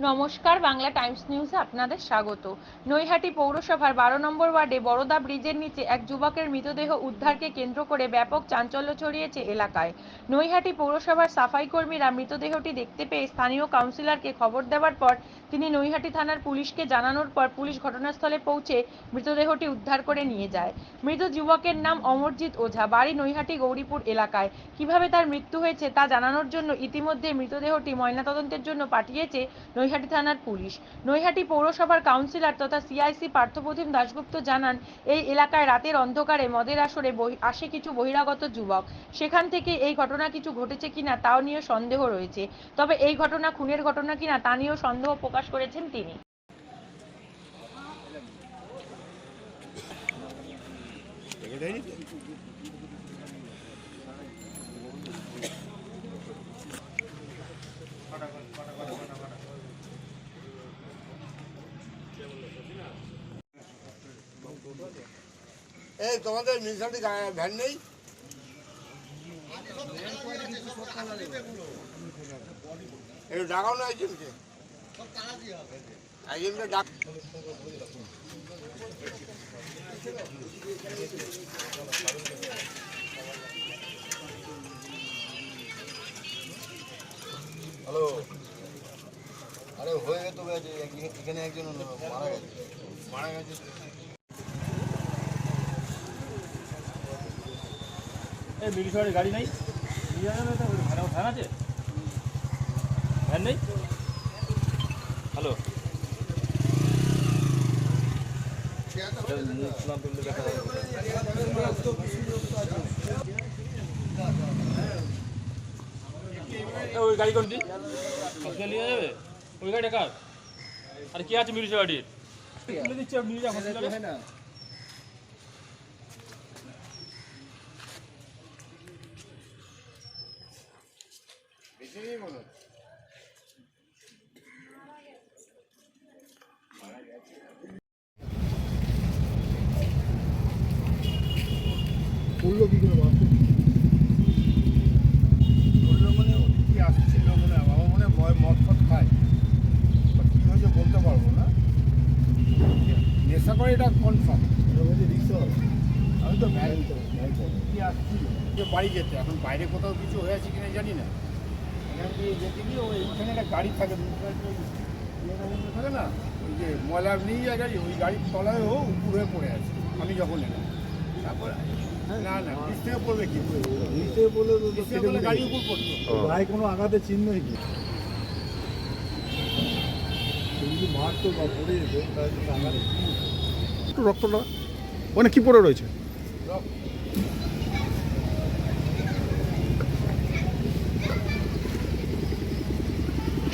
নমস্কার, বাংলা টাইমস নিউজে আপনাদের স্বাগত। নৈহাটি পৌরসভার 12 নম্বর ওয়ার্ডে বড়দা ব্রিজের নিচে এক যুবকের মৃতদেহ উদ্ধারকে কেন্দ্র করে ব্যাপক চাঞ্চল্য ছড়িয়েছে এলাকায়। নৈহাটি পৌরসভার সাফাই কর্মীরা মৃতদেহটি দেখতে পেয়ে স্থানীয় কাউন্সিলরকে খবর দেওয়ার পর তিনি নৈহাটি থানার পুলিশকে জানানোর পর পুলিশ ঘটনাস্থলে পৌঁছে মৃতদেহটি উদ্ধার করে নিয়ে যায়। মৃত যুবকের নাম অমরজিৎ ওঝা, বাড়ি নৈহাটি গৌরীপুর এলাকায়। কিভাবে তার মৃত্যু হয়েছে তা জানানোর জন্য ইতিমধ্যে মৃতদেহটি ময়নাতদন্তের জন্য পাঠিয়েছে নৈহাটি থানার পুলিশ। নৈহাটি পৌরসভার কাউন্সিলর তথা সিআইসি পার্থপ্রতিম দাশগুপ্ত জানান, এই এলাকায় রাতের অন্ধকারে মদের আসরে আসে কিছু বহিরাগত যুবক। সেখান থেকে এই ঘটনা কিছু ঘটেছে কিনা তাও নিয়ে সন্দেহ রয়েছে। তবে এই ঘটনা খুনের ঘটনা কিনা তা নিয়েও সন্দেহ প্রকাশ করেছেন তিনি। এই তোমাদের মিউনিসিপালিটি ভ্যান নেই? একটু ডাকাও না একজনকে, একজনকে ডাক। হ্যালো, আরে হয়ে গেছে, এখানে একজন মারা গেছে। এই মিউনিসিপালিটি গাড়ি নেই, ভ্যান আছে, ভ্যান নেই। হ্যালো, ওই গাড়ি কোনটি হসপিটাল নিয়ে যাবে? ওই গাড়িটা কার? আর কি আছে মিউনিসিপালিটির? তুলে দিচ্ছে নিয়ে যা হসপিটালে। না বললো কি করে বাপ? বললো মানে কি আসছিল মনে হয়, বাবা মনে মদ ফদ খায়, কী হয়েছে বলতে পারবো না। নেশা করে এটা কনফার্ম। আমি তো কি আসছিল বাড়ি যেতে, এখন বাইরে কোথাও কিছু হয়ে আছে কিনা জানি না। এখান থেকে যেতে গিয়ে এইখানে একটা গাড়ি থাকে, থাকে না, ওই যে ময়লা নিয়ে যায় গাড়ি, ওই গাড়ির তলায় ও উপর হয়ে পড়ে আছে। আমি যখন এলাম তারপর না না নিচ থেকে পড়বে, কি নিচ থেকে পড়লে গাড়ি উপর পড়তো। গায়ে কোনো আঘাতের চিহ্ন কি মারতো বা পড়ে যেত, একটু রক্তটা ওখানে কি পড়ে রয়েছে?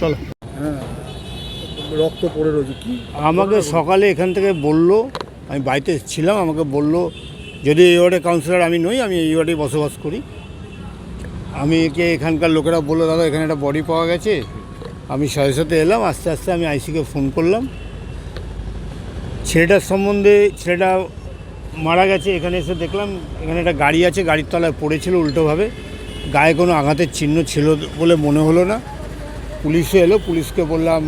চলো। হ্যাঁ, রক্ত পড়ে রয়েছে। কি আমাকে সকালে এখান থেকে বললো, আমি বাড়িতে ছিলাম, আমাকে বললো যদি এই ওয়ার্ডে কাউন্সিলর আমি নই, আমি এই ওয়ার্ডেই বসবাস করি। আমি এখানকার লোকেরা বললো দাদা এখানে একটা বডি পাওয়া গেছে। আমি সাথে সাথে এলাম, আস্তে আস্তে আমি আইসিকে ফোন করলাম। ছেলেটার সম্বন্ধে, ছেলেটা মারা গেছে, এখানে এসে দেখলাম এখানে একটা গাড়ি আছে, গাড়ির তলায় পড়েছিল উল্টোভাবে, গায়ে কোনো আঘাতের চিহ্ন ছিল বলে মনে হলো না। পুলিশও এলো, পুলিশকে বললাম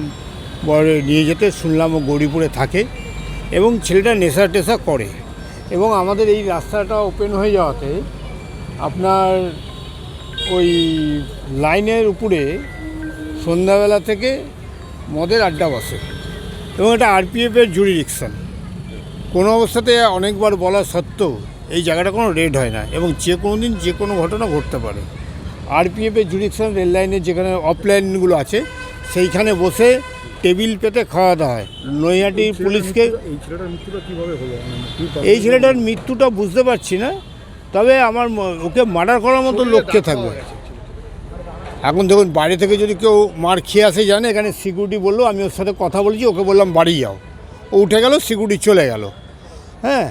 বড় নিয়ে যেতে, শুনলাম ও গৌরীপুরে থাকে এবং ছেলেটা নেশা টেশা করে। এবং আমাদের এই রাস্তাটা ওপেন হয়ে যাওয়াতে আপনার ওই লাইনের উপরে সন্ধ্যাবেলা থেকে মদের আড্ডা বসে এবং এটা আরপিএফের জুরিডিকশন। কোনো অবস্থাতে অনেকবার বলা সত্ত্বেও এই জায়গাটা কোনো রেড হয় না এবং যে কোনো দিন যে কোনো ঘটনা ঘটতে পারে। আরপিএফের জুরিডিকশন রেল লাইনের যেখানে অফলাইনগুলো আছে সেইখানে বসে টেবিল পেতে খাওয়া দাওয়া হয়। নৈহাটি পুলিশকে এই ছেলেটার মৃত্যুটা বুঝতে পারছি না, তবে আমার ওকে মার্ডার করার মতো লোককে থাকবে। এখন দেখুন বাইরে থেকে যদি কেউ মার খেয়ে আসে জানে, এখানে সিকিউরিটি বললো, আমি ওর সাথে কথা বলেছি, ওকে বললাম বাড়ি যাও, ও উঠে গেল, সিকিউরিটি চলে গেল। হ্যাঁ,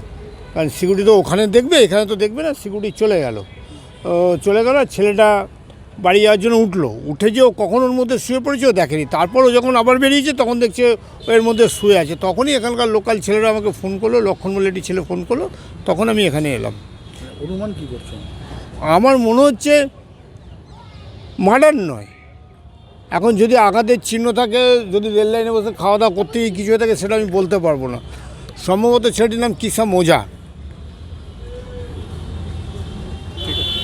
কারণ সিকিউরিটি তো ওখানে দেখবে, এখানে তো দেখবে না, সিকিউরিটি চলে গেল। ছেলেটা বাড়ি যাওয়ার জন্য উঠে যে ও কখন ওর মধ্যে শুয়ে পড়েছে ও দেখেনি। তারপরও যখন আবার বেরিয়েছে তখন দেখছে এর মধ্যে শুয়ে আছে। তখনই এখানকার লোকাল ছেলেরা আমাকে ফোন করলো, লক্ষণ বলে একটি ছেলে ফোন করলো, তখন আমি এখানে এলাম। অনুমান কী করছেন? আমার মনে হচ্ছে মার্ডার নয়, এখন যদি আঘাতের চিহ্ন থাকে, যদি রেল লাইনে বসে খাওয়া দাওয়া করতে গিয়ে কিছু হয়ে থাকে, সেটা আমি বলতে পারবো না। সম্ভবত ছেলেটির নাম কিসা মোজা,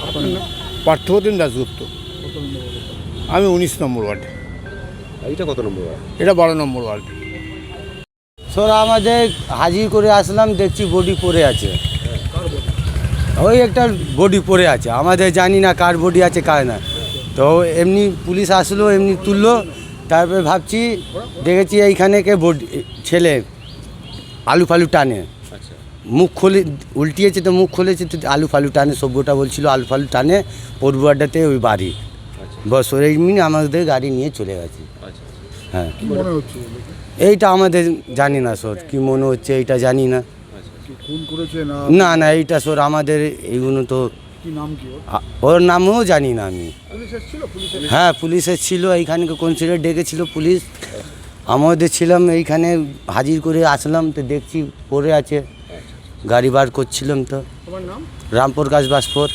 আপনার নাম? পার্থপ্রতিম দাশগুপ্ত। কত নম্বর ওয়ার্ড? আমি 19 নম্বর ওয়ার্ডে। এইটা কত নম্বর ওয়ার্ড? এটা 12 নম্বর ওয়ার্ড। স্যার আমাদের হাজির করে আসলাম, দেখছি বডি পড়ে আছে। কার বডি? ওই একটা বডি পড়ে আছে, আমাদের জানি না কার বডি আছে কার না। তো এমনি পুলিশ আসলো, এমনি তুললো, তারপরে ভাবছি দেখেছি এইখানে কে বডি ছেলে আলু ফালু টানে, আচ্ছা মুখ খুলে উল্টিয়েছে, তো মুখ খুলেছে, তো আলু ফালু টানে, সভ্যটা বলছিল আলু ফালু টানে, পড়ুয়াটাতে ওই বাড়ি। আচ্ছা বস ওই এমনি আমাদের গাড়ি নিয়ে চলে গেছে। আচ্ছা হ্যাঁ, কি মনে হচ্ছে দেখে? এইটা আমাদের জানি না স্যার, কি মনে হচ্ছে এইটা জানি না। কি খুন করেছে না? না না, এইটা স্যার আমাদের এইগুলো তো কি নাম কি ওর? ওর নামও জানি না আমি। পুলিশ এসেছিল? পুলিশের হ্যাঁ পুলিশের ছিল, এইখানে কনসিডার ডেকেছিল পুলিশ, আমাদের ছিলাম এইখানে হাজির করে আসলাম, তো দেখছি পড়ে আছে, গাড়ি বার করছিলাম, তো তোমার নাম? রামপ্রকাশ বাসপুর।